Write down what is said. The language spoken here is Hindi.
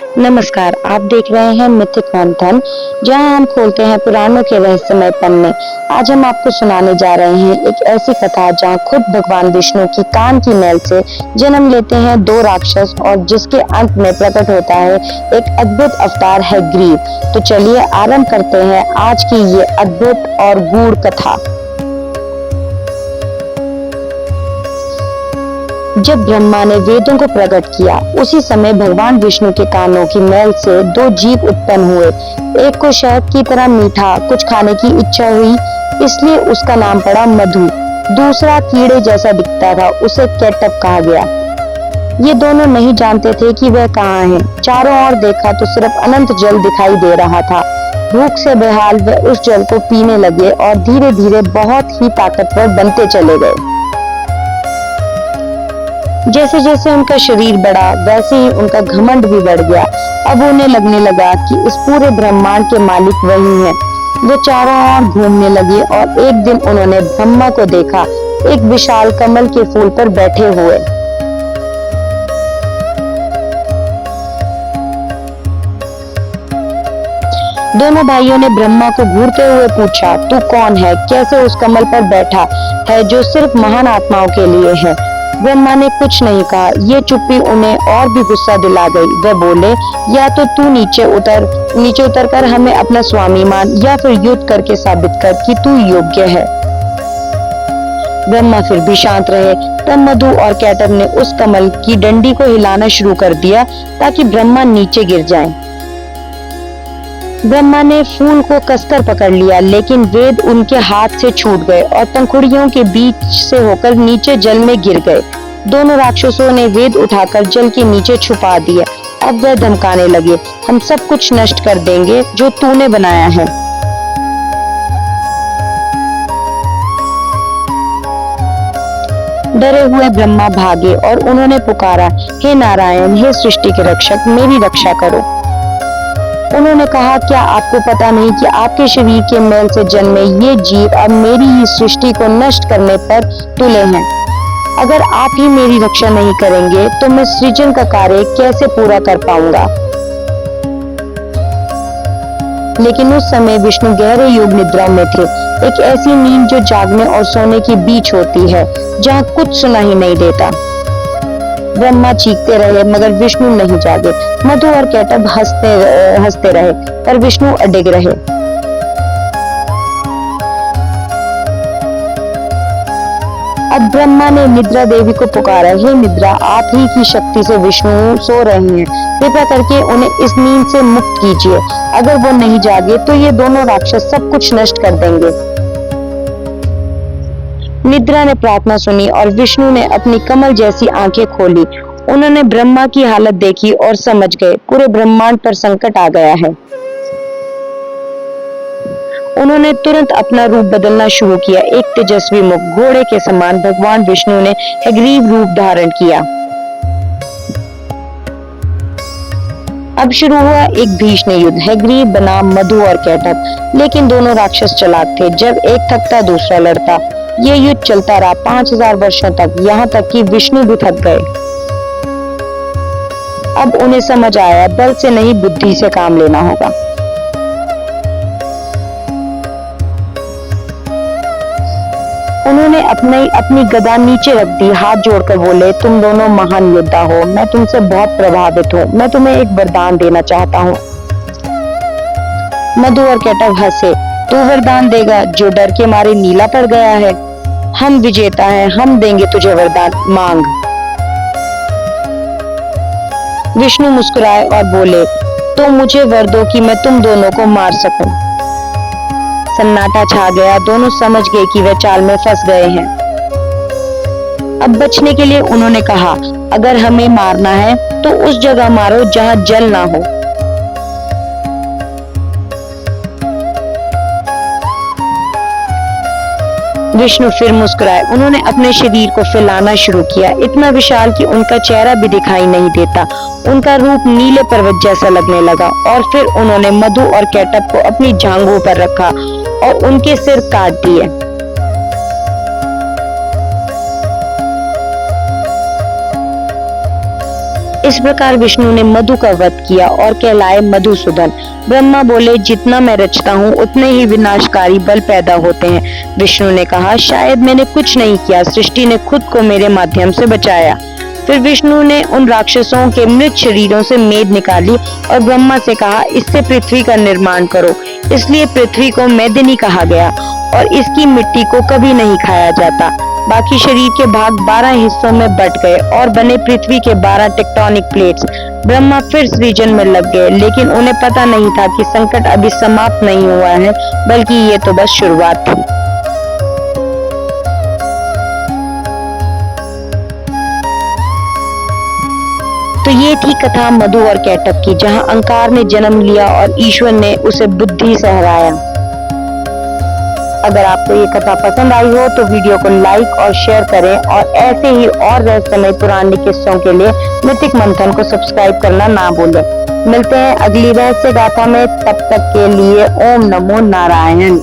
नमस्कार, आप देख रहे हैं मिथिक मंथन, जहां हम खोलते हैं पुराणों के रहस्यमय पन्ने। आज हम आपको सुनाने जा रहे हैं एक ऐसी कथा जहां खुद भगवान विष्णु की कान की मैल से जन्म लेते हैं दो राक्षस और जिसके अंत में प्रकट होता है एक अद्भुत अवतार है ग्रीव। तो चलिए आरंभ करते हैं आज की ये अद्भुत और गूढ़ कथा। जब ब्रह्मा ने वेदों को प्रकट किया, उसी समय भगवान विष्णु के कानों की मैल से दो जीव उत्पन्न हुए। एक को शहद की तरह मीठा कुछ खाने की इच्छा हुई, इसलिए उसका नाम पड़ा मधु। दूसरा कीड़े जैसा दिखता था, उसे केटप कहा गया। ये दोनों नहीं जानते थे कि वह कहाँ है। चारों ओर देखा तो सिर्फ अनंत जल दिखाई दे रहा था। भूख से बेहाल वह उस जल को पीने लगे और धीरे धीरे बहुत ही ताकतवर बनते चले गए। जैसे जैसे उनका शरीर बढ़ा, वैसे ही उनका घमंड भी बढ़ गया। अब उन्हें लगने लगा कि इस पूरे ब्रह्मांड के मालिक वही हैं। वे चारों ओर घूमने लगे और एक दिन उन्होंने ब्रह्मा को देखा, एक विशाल कमल के फूल पर बैठे हुए। दोनों भाइयों ने ब्रह्मा को घूरते हुए पूछा, तू कौन है? कैसे उस कमल पर बैठा है जो सिर्फ महान आत्माओं के लिए है? ब्रह्मा ने कुछ नहीं कहा। ये चुप्पी उन्हें और भी गुस्सा दिला गई। वे बोले, या तो तू नीचे उतर कर हमें अपना स्वामी मान, या फिर युद्ध करके साबित कर कि तू योग्य है। ब्रह्मा फिर भी शांत रहे। तब मधु और केटप ने उस कमल की डंडी को हिलाना शुरू कर दिया ताकि ब्रह्मा नीचे गिर जाएं। ब्रह्मा ने फूल को कसकर पकड़ लिया, लेकिन वेद उनके हाथ से छूट गए और पंखुड़ियों के बीच से होकर नीचे जल में गिर गए। दोनों राक्षसों ने वेद उठाकर जल के नीचे छुपा दिए। अब वह धमकाने लगे, हम सब कुछ नष्ट कर देंगे जो तूने बनाया है। डरे हुए ब्रह्मा भागे और उन्होंने पुकारा, हे नारायण, हे सृष्टि के रक्षक, मेरी रक्षा करो। उन्होंने कहा, क्या आपको पता नहीं कि आपके शरीर के मैल से जन्मे ये जीव अब मेरी ही सृष्टि को नष्ट करने पर तुले हैं। अगर आप ही मेरी रक्षा नहीं करेंगे तो मैं सृजन का कार्य कैसे पूरा कर पाऊंगा? लेकिन उस समय विष्णु गहरे योग निद्रा में थे, एक ऐसी नींद जो जागने और सोने के बीच होती है, जहाँ कुछ सुना ही नहीं देता। ब्रह्मा चीखते रहे मगर विष्णु नहीं जागे। मधु और केटप हंसते रहे पर विष्णु अडिग रहे। अब ब्रह्मा ने निद्रा देवी को पुकारा, हे निद्रा, आप ही की शक्ति से विष्णु सो रहे हैं, कृपा करके उन्हें इस नींद से मुक्त कीजिए। अगर वो नहीं जागे तो ये दोनों राक्षस सब कुछ नष्ट कर देंगे। निद्रा ने प्रार्थना सुनी और विष्णु ने अपनी कमल जैसी आंखें खोली। उन्होंने ब्रह्मा की हालत देखी और समझ गए पूरे ब्रह्मांड पर संकट आ गया है। उन्होंने तुरंत अपना रूप बदलना शुरू किया। एक तेजस्वी मुख घोड़े के समान भगवान विष्णु ने हयग्रीव रूप धारण किया। अब शुरू हुआ एक भीषण युद्ध। हयग्रीव बनाम मधु और केटप, लेकिन दोनों राक्षस चालाक थे। जब एक थकता दूसरा लड़ता। ये युद्ध चलता रहा 5000 वर्षों तक, यहाँ तक कि विष्णु भी थक गए। अब उन्हें समझ आया, बल से नहीं बुद्धि से काम लेना होगा। उन्होंने अपनी गदा नीचे रख दी, हाथ जोड़कर बोले, तुम दोनों महान योद्धा हो, मैं तुमसे बहुत प्रभावित हूँ। मैं तुम्हें एक वरदान देना चाहता हूँ। मधु और केटप हंसे, तू वरदान देगा जो डर के मारे नीला पड़ गया है? हम विजेता हैं, हम देंगे तुझे वरदान, मांग। विष्णु मुस्कुराए और बोले, तो मुझे वर दो कि मैं तुम दोनों को मार सकूं। सन्नाटा छा गया। दोनों समझ गए कि वे चाल में फंस गए हैं। अब बचने के लिए उन्होंने कहा, अगर हमें मारना है तो उस जगह मारो जहां जल ना हो। विष्णु फिर मुस्कुराए। उन्होंने अपने शरीर को फैलाना शुरू किया, इतना विशाल कि उनका चेहरा भी दिखाई नहीं देता। उनका रूप नीले पर्वत जैसा लगने लगा। और फिर उन्होंने मधु और केटप को अपनी जांघों पर रखा और उनके सिर काट दिए। इस प्रकार विष्णु ने मधु का वध किया और कहलाए मधुसूदन। ब्रह्मा बोले, जितना मैं रचता हूँ उतने ही विनाशकारी बल पैदा होते हैं। विष्णु ने कहा, शायद मैंने कुछ नहीं किया, सृष्टि ने खुद को मेरे माध्यम से बचाया। फिर विष्णु ने उन राक्षसों के मृत शरीरों से मेद निकाली और ब्रह्मा से कहा, इससे पृथ्वी का निर्माण करो। इसलिए पृथ्वी को मेदिनी कहा गया और इसकी मिट्टी को कभी नहीं खाया जाता। बाकी शरीर के भाग 12 हिस्सों में बट गए और बने पृथ्वी के 12 टेक्टोनिक प्लेट्स। ब्रह्मा फिर सृजन में लग गए, लेकिन उन्हें पता नहीं था कि संकट अभी समाप्त नहीं हुआ है, बल्कि ये तो बस शुरुआत थी। तो ये थी कथा मधु और कैटभ की, जहां अहंकार ने जन्म लिया और ईश्वर ने उसे बुद्धि से हराया। अगर आपको ये कथा पसंद आई हो तो वीडियो को लाइक और शेयर करें और ऐसे ही और रहस्यमय पुराने किस्सों के लिए मिथिक मंथन को सब्सक्राइब करना ना भूलें। मिलते हैं अगली रहस्य गाथा में, तब तक के लिए ओम नमो नारायण।